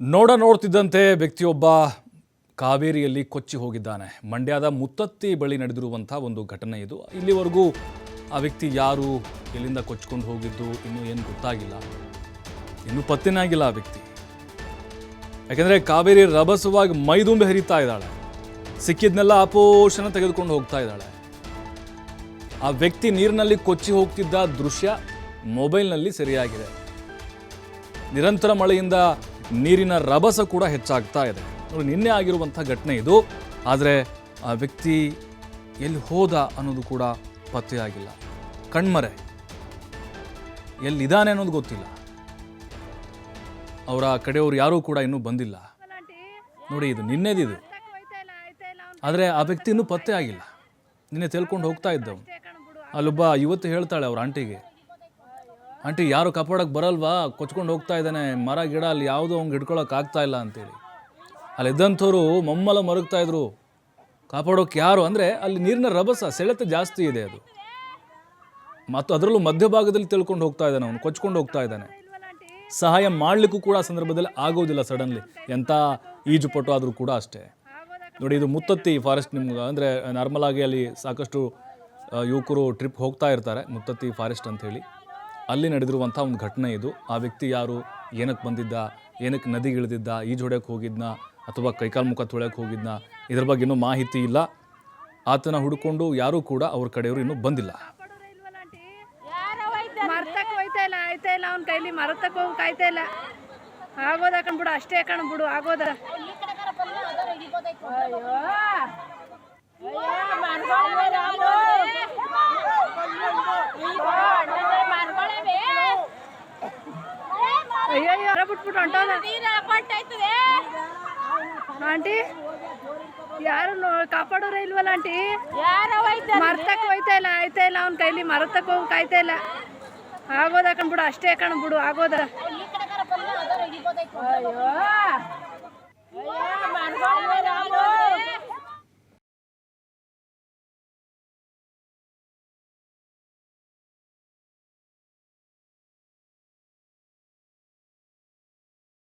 ನೋಡ್ತಿದ್ದಂತೆ ವ್ಯಕ್ತಿಯೊಬ್ಬ ಕಾವೇರಿಯಲ್ಲಿ ಕೊಚ್ಚಿ ಹೋಗಿದ್ದಾನೆ. ಮಂಡ್ಯದ ಮುತ್ತತ್ತಿ ಬಳಿ ನಡೆದಿರುವಂಥ ಒಂದು ಘಟನೆ ಇದು. ಇಲ್ಲಿವರೆಗೂ ಆ ವ್ಯಕ್ತಿ ಯಾರು, ಎಲ್ಲಿಂದ ಕೊಚ್ಕೊಂಡು ಹೋಗಿದ್ದು ಇನ್ನೂ ಏನು ಗೊತ್ತಾಗಿಲ್ಲ, ಇನ್ನೂ ಪತ್ತೆನೇ ಆಗಿಲ್ಲ ಆ ವ್ಯಕ್ತಿ. ಯಾಕೆಂದರೆ ಕಾವೇರಿ ರಭಸವಾಗಿ ಮೈದುಂಬಿ ಹರಿತಾ ಇದ್ದಾಳೆ, ಸಿಕ್ಕಿದ್ನೆಲ್ಲ ಅಪೋಷಣ ತೆಗೆದುಕೊಂಡು ಹೋಗ್ತಾ ಇದ್ದಾಳೆ. ಆ ವ್ಯಕ್ತಿ ನೀರಿನಲ್ಲಿ ಕೊಚ್ಚಿ ಹೋಗ್ತಿದ್ದ ದೃಶ್ಯ ಮೊಬೈಲ್ನಲ್ಲಿ ಸೆರೆಯಾಗಿದೆ. ನಿರಂತರ ಮಳೆಯಿಂದ ನೀರಿನ ರಭಸ ಕೂಡ ಹೆಚ್ಚಾಗ್ತಾ ಇದೆ. ನಿನ್ನೆ ಆಗಿರುವಂಥ ಘಟನೆ ಇದು. ಆದರೆ ಆ ವ್ಯಕ್ತಿ ಎಲ್ಲಿ ಹೋದ ಅನ್ನೋದು ಕೂಡ ಪತ್ತೆಯಾಗಿಲ್ಲ. ಕಣ್ಮರೆ, ಎಲ್ಲಿದ್ದಾನೆ ಅನ್ನೋದು ಗೊತ್ತಿಲ್ಲ. ಅವರ ಕಡೆಯವರು ಯಾರೂ ಕೂಡ ಇನ್ನೂ ಬಂದಿಲ್ಲ. ನೋಡಿ, ಇದು ನಿನ್ನೆದಿದು. ಆದರೆ ಆ ವ್ಯಕ್ತಿ ಇನ್ನೂ ಪತ್ತೆ ಆಗಿಲ್ಲ. ನಿನ್ನೆ ತೇಲ್ಕೊಂಡು ಹೋಗ್ತಾ ಇದ್ದವು. ಅಲ್ಲೊಬ್ಬ ಯುವತಿ ಹೇಳ್ತಾಳೆ ಅವ್ರ ಆಂಟಿಗೆ, ಆಂಟಿ ಯಾರು ಕಾಪಾಡೋಕ್ಕೆ ಬರಲ್ವಾ, ಕೊಚ್ಕೊಂಡು ಹೋಗ್ತಾ ಇದ್ದಾನೆ, ಮರ ಗಿಡ ಅಲ್ಲಿ ಯಾವುದೋ ಅವ್ನಿಗೆ ಹಿಡ್ಕೊಳಕ್ಕೆ ಆಗ್ತಾ ಇಲ್ಲ ಅಂತೇಳಿ. ಅಲ್ಲಿ ಇದ್ದಂಥವ್ರು ಮಮ್ಮಲ ಮರುಗ್ತಾ ಇದ್ರು, ಕಾಪಾಡೋಕೆ ಯಾರು ಅಂದರೆ ಅಲ್ಲಿ ನೀರಿನ ರಭಸ ಸೆಳೆತ ಜಾಸ್ತಿ ಇದೆ ಅದು. ಮತ್ತು ಅದರಲ್ಲೂ ಮಧ್ಯಭಾಗದಲ್ಲಿ ತಿಳ್ಕೊಂಡು ಹೋಗ್ತಾ ಇದ್ದಾನೆ, ಅವನು ಕೊಚ್ಕೊಂಡು ಹೋಗ್ತಾ ಇದ್ದಾನೆ. ಸಹಾಯ ಮಾಡಲಿಕ್ಕೂ ಕೂಡ ಆ ಸಂದರ್ಭದಲ್ಲಿ ಆಗೋದಿಲ್ಲ ಸಡನ್ಲಿ, ಎಂಥ ಈಜುಪಟು ಆದರೂ ಕೂಡ ಅಷ್ಟೇ. ನೋಡಿ, ಇದು ಮುತ್ತತ್ತಿ ಫಾರೆಸ್ಟ್. ನಿಮ್ಗೆ ಅಂದರೆ ನಾರ್ಮಲ್ ಆಗಿ ಅಲ್ಲಿ ಸಾಕಷ್ಟು ಯುವಕರು ಟ್ರಿಪ್ ಹೋಗ್ತಾ ಇರ್ತಾರೆ, ಮುತ್ತತ್ತಿ ಫಾರೆಸ್ಟ್ ಅಂಥೇಳಿ. ಅಲ್ಲಿ ನಡೆದಿರುವಂಥ ಒಂದು ಘಟನೆ ಇದು. ಆ ವ್ಯಕ್ತಿ ಯಾರು, ಏನಕ್ಕೆ ಬಂದಿದ್ದ, ಏನಕ್ಕೆ ನದಿಗೆ ಇಳಿದಿದ್ದ, ಈಜು ಹೊಡ್ಯಕ್ಕೆ ಹೋಗಿದ್ನ ಅಥವಾ ಕೈಕಾಲು ಮುಖ ತೊಳೆಯಕ್ಕೆ ಹೋಗಿದ್ನ, ಇದ್ರ ಬಗ್ಗೆ ಇನ್ನೂ ಮಾಹಿತಿ ಇಲ್ಲ. ಆತನ ಹುಡುಕೊಂಡು ಯಾರೂ ಕೂಡ ಅವ್ರ ಕಡೆಯವರು ಇನ್ನೂ ಬಂದಿಲ್ಲ. ಆಯ್ತಾ ಇಲ್ಲ ಅವ್ನ ಕೈಲಿ ಮರತಕ್ಕೆ ಹೋಗಕ್ಕೆ ಆಯ್ತಾ ಇಲ್ಲ. ಆಗೋದ ಕಣ್ಬಿಡು, ಅಷ್ಟೇ ಕಣ್ಬಿಡು, ಆಗೋದ. ಅಯ್ಯೋ ಬಿಟ್ಬಿಟ್ಟು ಹೊಂಟೋದ ಆಂಟಿ. ಯಾರು ಕಾಪಾಡೋರ ಇಲ್ವಲ್ಲ ಆಂಟಿ. ಮರತಕ್ಕೆ ಹೋಯ್ತಾ ಇಲ್ಲ, ಆಯ್ತಾ ಇಲ್ಲ ಅವ್ನ ಕೈಲಿ ಮರತಕ್ಕೆ ಹೋಗಕ್ಕೆ ಆಯ್ತಾ ಇಲ್ಲ. ಆಗೋದ ಕಣ್ಬಿಡು, ಅಷ್ಟೇ ಕಣ್ಬಿಡು, ಆಗೋದ. ಅಯ್ಯೋ